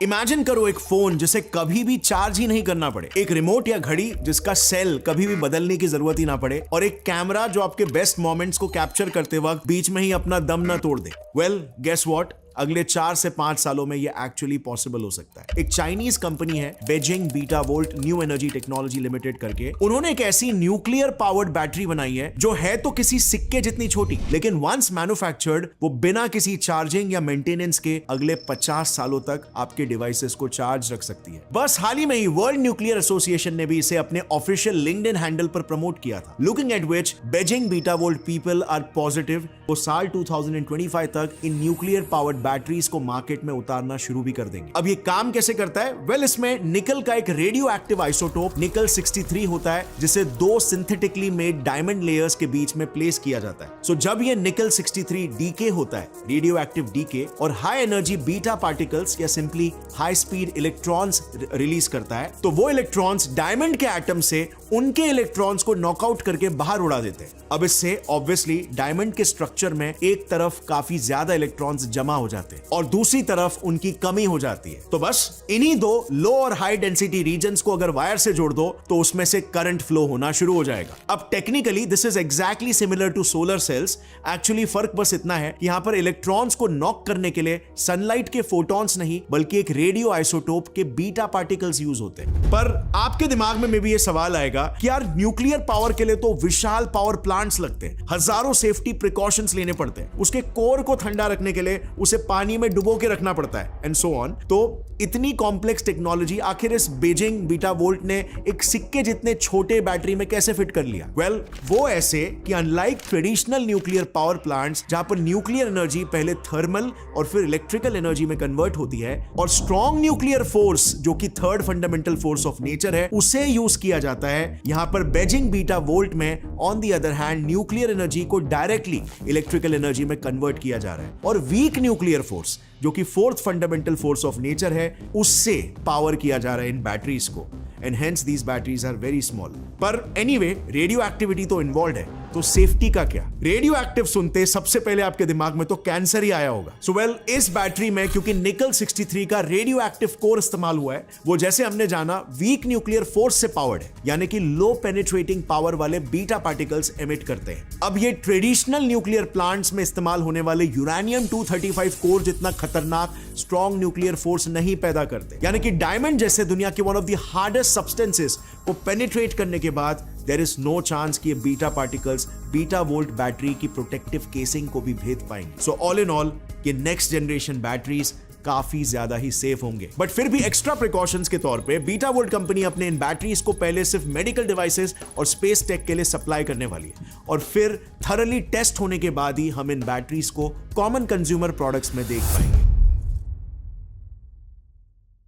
Imagine करो एक phone जिसे कभी भी चार्ज ही नहीं करना पड़े, एक रिमोट या घड़ी जिसका सेल कभी भी बदलने की जरूरत ही ना पड़े, और एक कैमरा जो आपके बेस्ट मोमेंट्स को कैप्चर करते वक्त बीच में ही अपना दम ना तोड़ दे। वेल, गेस व्हाट, अगले 4 से 5 सालों में ये एक्चुअली पॉसिबल हो सकता है। एक चाइनीज कंपनी है Beijing beta volt new energy technology limited करके, उन्होंने एक ऐसी न्यूक्लियर पावर्ड बैटरी बनाई है जो है तो किसी सिक्के जितनी छोटी, लेकिन वंस मैन्युफैक्चर्ड वो बिना किसी चार्जिंग या मेंटेनेंस के अगले 50 सालों तक आपके डिवाइसेस को चार्ज रख सकती है। बस हाल ही में ही वर्ल्ड न्यूक्लियर एसोसिएशन ने भी इसे अपने ऑफिशियल लिंक्डइन हैंडल पर प्रमोट किया था। Looking at which Beijing Betavolt people are positive, वो साल 2025 तक इन न्यूक्लियर पावर्ड बैटरीज को मार्केट में उतारना शुरू भी कर देंगे। अब ये काम कैसे करता है? वेल, इसमें निकल का एक रेडियो एक्टिव आइसोटोप निकल 63 होता है, जिसे 2 सिंथेटिकली मेड डायमंड लेयर्स के बीच में प्लेस किया जाता है। सो जब ये निकल 63 डीके होता है, रेडियो एक्टिव डीके, और हाई एनर्जी बीटा पार्टिकल्स या simply high speed electrons release करता है, तो वो इलेक्ट्रॉन्स डायमंड के एटम से उनके इलेक्ट्रॉन्स को नॉकआउट करके बाहर उड़ा देते हैं। अब इससे ऑब्वियसली डायमंड के स्ट्रक्चर में एक तरफ काफी ज्यादा इलेक्ट्रॉन्स जमा हो जाते हैं और दूसरी तरफ उनकी कमी हो जाती है। तो बस इन्हीं 2 लो और हाई डेंसिटी रीजन्स को अगर वायर से जोड़ दो तो उसमें से करंट फ्लो होना शुरू हो जाएगा। अब technically this is exactly similar to solar cells. Actually फर्क बस इतना है कि यहां पर इलेक्ट्रॉन्स को नॉक करने के लिए सनलाइट के फोटॉन्स नहीं बल्कि एक रेडियो आइसोटोप के बीटा पार्टिकल्स यूज होते हैं। पर आपके दिमाग में मे भी ये सवाल आएगा कि यार न्यूक्लियर पावर के लिए तो विशाल पावर प्लांट्स लगते हैं, हजारों सेफ्टी प्रिकॉशंस लेने पड़ते हैं, उसके कोर को ठंडा रखने के लिए उसे पानी में डुबो के रखना पड़ता है एंड सो ऑन। तो इतनी कॉम्प्लेक्स टेक्नोलॉजी आखिर इस बेजिंग बीटा वोल्ट ने एक सिक्के जितने छोटे बैटरी में कैसे फिट कर लिया? वेल, वो ऐसे कि unlike traditional nuclear power plants जहां पर न्यूक्लियर एनर्जी पहले थर्मल और फिर इलेक्ट्रिकल एनर्जी में कन्वर्ट होती है और स्ट्रॉन्ग न्यूक्लियर फोर्स जो कि third fundamental force of nature है उसे यूज किया जाता है, यहां पर बेजिंग बीटा वोल्ट में on the other hand nuclear energy को डायरेक्टली इलेक्ट्रिकल एनर्जी में कन्वर्ट किया जा रहा है और वीक न्यूक्लियर फोर्स जो कि fourth fundamental force of nature है उससे पावर किया जा रहा है इन बैटरीज को, and hence these batteries are very small. पर एनीवे, रेडियो एक्टिविटी तो इन्वॉल्व है, तो सेफ्टी का क्या? रेडियो एक्टिव सुनते सबसे पहले आपके दिमाग में तो कैंसर ही आया होगा। सो वेल, इस बैटरी में क्योंकि निकल 63 का रेडियो एक्टिव कोर इस्तेमाल हुआ है, वो जैसे हमने जाना वीक न्यूक्लियर फोर्स से पावर्ड है, यानी कि लो पेनिट्रेटिंग पावर वाले बीटा पार्टिकल्स एमिट करते हैं। अब ये ट्रेडिशनल न्यूक्लियर प्लांट्स में इस्तेमाल होने वाले यूरेनियम 235 कोर जितना खतरनाक स्ट्रॉन्ग न्यूक्लियर फोर्स नहीं पैदा करते, यानी कि डायमंड जैसे दुनिया के one of the hardest substances को पेनिट्रेट करने के बाद देयर इज नो चांस कि ये beta particles beta volt battery की प्रोटेक्टिव केसिंग को भी भेद पाएंगे। सो ऑल इन ऑल, ये नेक्स्ट जनरेशन बैटरीज काफी ज्यादा ही सेफ होंगे। बट फिर भी एक्स्ट्रा प्रिकॉशंस के तौर पे बीटा वोल्ट कंपनी अपने इन बैटरीज को पहले सिर्फ मेडिकल डिवाइसेस और स्पेस टेक के लिए सप्लाई करने वाली है, और फिर थरली टेस्ट होने के बाद ही हम इन बैटरीज को कॉमन कंज्यूमर प्रोडक्ट्स में देख पाएंगे।